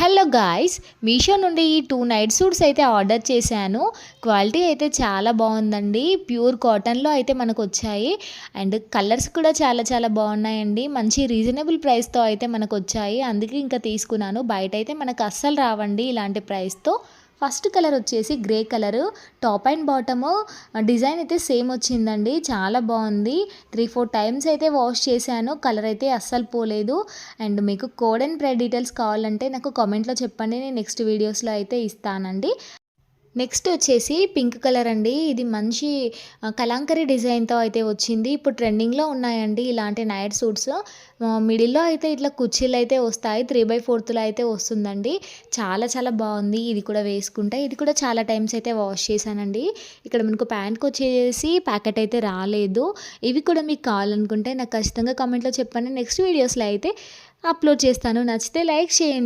Hello guys, Meesho నుండి ఈ 2 night suits అయితే ఆర్డర్ చేశాను. క్వాలిటీ అయితే చాలా బాగుందండి. ప్యూర్ కాటన్లో అయితే మనకు వచ్చాయి. అండ్ కలర్స్ కూడా చాలా చాలా బాగున్నాయండి. మంచి రీజనబుల్ ప్రైస్తో అయితే మనకు వచ్చాయి. అందుకే ఇంకా తీసుకున్నాను. బయట అయితే మనకు అస్సలు రావండి ఇలాంటి ప్రైస్తో. ఫస్ట్ కలర్ వచ్చేసి grey colour, top and bottom design అయితే సేమ్ వచ్చిందండి. చాలా బాగుంది. 3-4 టైమ్స్ అయితే వాష్ చేశాను. కలర్ అయితే అస్సలు పోలేదు. అండ్ మీకు కోడ్ అండ్ ప్రైస్ డీటెయిల్స్ కావాలంటే నాకు కామెంట్లో చెప్పండి. నేను నెక్స్ట్ వీడియోస్లో అయితే ఇస్తానండి. నెక్స్ట్ వచ్చేసి పింక్ కలర్ అండి. ఇది మంచి కలంకరీ డిజైన్తో అయితే వచ్చింది. ఇప్పుడు ట్రెండింగ్లో ఉన్నాయండి ఇలాంటి నైట్ సూట్స్. మిడిల్లో అయితే ఇట్లా కుర్చీలు అయితే వస్తాయి. 3/4 అయితే వస్తుందండి. చాలా చాలా బాగుంది. ఇది కూడా వేసుకుంటే ఇది కూడా చాలా టైమ్స్ అయితే వాష్ చేశానండి. ఇక్కడ మనకు ప్యాంట్కి వచ్చేసి ప్యాకెట్ అయితే రాలేదు. ఇవి కూడా మీకు కావాలనుకుంటే నాకు ఖచ్చితంగా కామెంట్లో చెప్పండి. నెక్స్ట్ వీడియోస్లో అయితే అప్లోడ్ చేస్తాను. నచ్చితే లైక్ చేయండి.